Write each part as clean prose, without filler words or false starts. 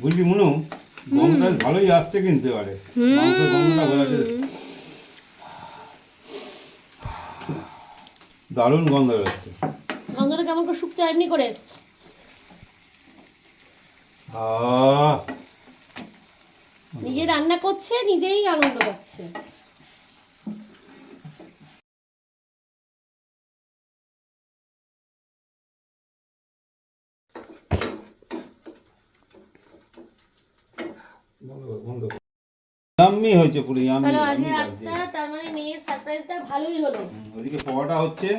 বুঝলি মনু, গন্ধটা ভালোই আসছে কিন্তু এবারে মাংসের গন্ধটা বোঝা যাচ্ছে, দারুণ গন্ধ বেরোচ্ছে। গন্ধটা কেমন করে শুকতে এমনি করে নিজে রান্না করছে, নিজেই আনন্দ পাচ্ছে। ইয়াম্মি হয়েছে পুরো ইয়াম্মি। চলো আজকে রাতটা তার মানে মেয়ের সারপ্রাইজটা ভালোই হলো। ওদিকে পরোটা হচ্ছে,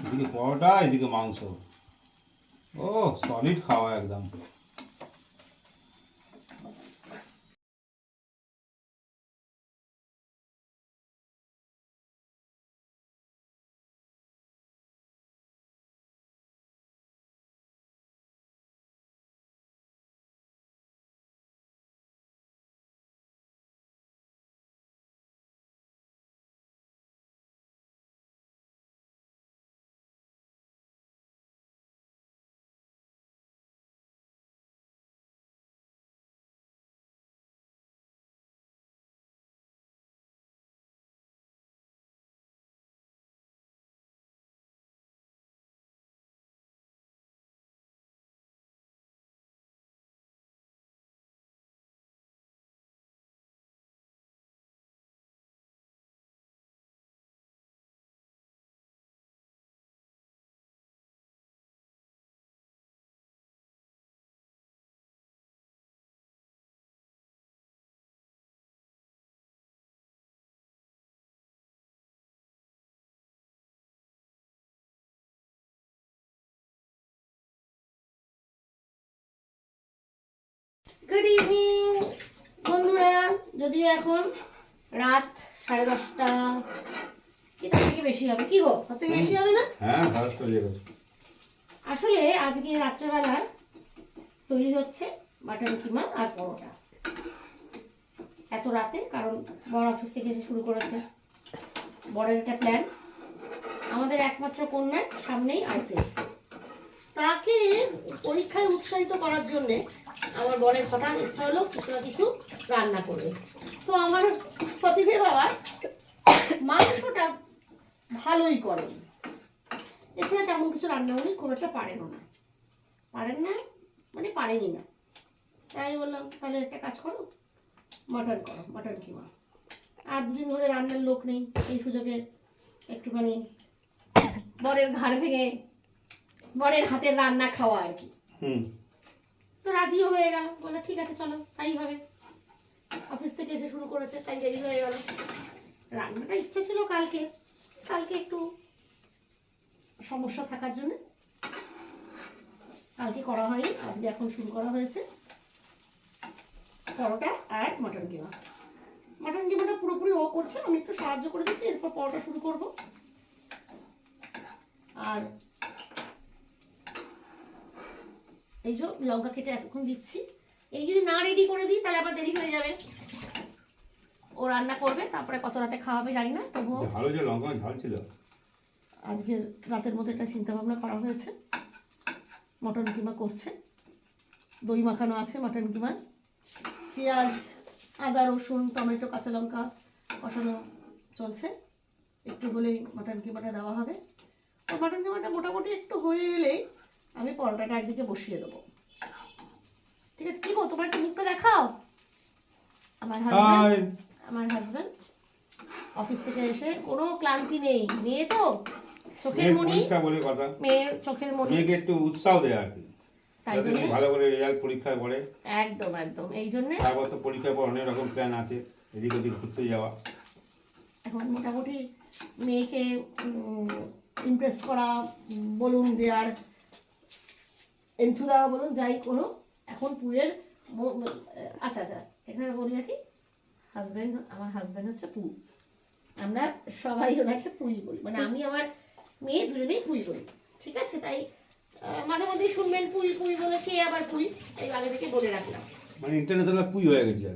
এদিকে পরোটা, এদিকে মাংস। ও সলিড খাওয়া একদম। গুড ইভিনিং বন্ধুরা, যদিও এখন রাত 10:30, কি তার থেকে বেশি হবে? কি গো, তার থেকে বেশি হবে না? হ্যাঁ ভাত চলে গেছে। আসলে আজকে রাত্রেবেলা তৈরি হচ্ছে মাটন কিমা আর পরোটা। এত রাতে, কারণ বড় অফিস থেকে এসে শুরু করেছে। বড়ের একটা প্ল্যান, আমাদের একমাত্র কন্যার সামনেই আইসিএস, তাকে পরীক্ষায় উৎসাহিত করার জন্য আমার বরের হঠাৎ ইচ্ছা হলো কিছু না কিছু রান্না করবে। তো আমার প্রতিদেব আবার মাংসটা ভালোই করেন, এছাড়া তেমন কিছু রান্না উনি খুব একটা পারেনও না, পারেন না মানে পারেনই না। তাই আমি বললাম তাহলে একটা কাজ করো, মাটন করো, মাটন কিমা। আর দুদিন ধরে রান্নার লোক নেই, এই সুযোগে একটুখানি বরের ঘাড় ভেঙে বরের হাতের রান্না খাওয়া আর কি। তো রাজিও হয়ে গেল, বললো ঠিক আছে চলো তাই হবে। অফিস থেকে এসে শুরু করেছে, তাই দেরি হয়ে গেল। রান্নাটা ইচ্ছে ছিল কালকে, কালকে একটু সমস্যা থাকার জন্য কালকে করা হয়নি, আজকে এখন শুরু করা হয়েছে পরোটা আর মাটন কিমা। মাটন কিমাটা পুরোপুরি ও করছে, আমি একটু সাহায্য করে দিচ্ছি, এরপর পরোটা শুরু করব। আর এই যে লঙ্কা কেটে এতক্ষণ দিচ্ছি, এই যদি না রেডি করে দিই তাহলে আবার দেরি হয়ে যাবে। ও রান্না করবে, তারপরে কত রাতে খাওয়াবে জানি না, তবুও ভালো যে লঙ্কা ঝাল ছিল। আজকে রাতের মধ্যে একটা চিন্তা ভাবনা করা হয়েছে, মটন কিমা করছে, দই মাখানো আছে মটন কিমা, পেঁয়াজ আদা রসুন টমেটো কাঁচা লঙ্কা কষানো চলছে, একটু হলেই মটন কিমাটা দেওয়া হবে। তো মটন কিমাটা মোটামুটি একটু হয়ে এলেই আমি পরোটাটা একদিকে বসিয়ে দেবো। ঠিক আছে, কি গো তোমার একটু মুখটা দেখাও। আমার হাজব্যান্ড অফিস থেকে এসে কোনো ক্লান্তি নেই, মেয়ে তো চোখের মনি, মেয়ের চোখের মনি, মেয়েকে একটু উৎসাহ দেয় আর কি, তাই জন্য ভালো করে রেজাল্ট পরীক্ষায় পড়ে। একদম একদম, এই জন্য তারপর তো পরীক্ষার পর অনেক রকম প্ল্যান আছে, এদিক ওদিক ঘুরতে যাওয়া। এখন মোটামুটি মেয়েকে ইমপ্রেস করা বলুন, যে আর এন্থু দেওয়া বলুন, যাই করো এখন পুয়ের। আচ্ছা আচ্ছা, এখানে বলি আর কি, হাজব্যান্ড, আমার হাজব্যান্ড হচ্ছে পু, আমরা সবাই ওনাকে পুই বলি, মানে আমি আমার মেয়ে দুজনেই পুই বলি, ঠিক আছে? তাই মাঝে মধ্যেই শুনবেন পুই পুই বলে, কে আবার পুই, এই আগে থেকে বলে রাখলাম, মানে ইন্টারন্যাশনাল পুই হয়ে গেছে।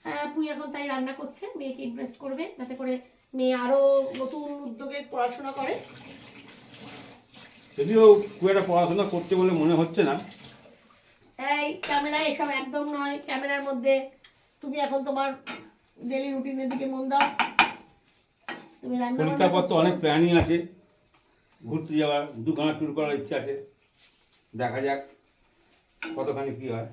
হ্যাঁ, পুই এখন তাই রান্না করছে, মেয়েকে ইমপ্রেস করবে যাতে করে মেয়ে আরো নতুন উদ্যোগে পড়াশোনা করে। যদিও খুব একটা পড়াশোনা করতে বলে মনে হচ্ছে না। এই ক্যামেরায় এসব একদম নয়, ক্যামেরার মধ্যে তুমি এখন তোমার ডেলি রুটিনের দিকে মন দাও। তুমি রান্না পরীক্ষার পর তো করছো। অনেক প্ল্যানই আছে, ঘুরতে যাওয়ার, দুখানা ট্যুর করার ইচ্ছা আছে, দেখা যাক কতখানি কি হয়।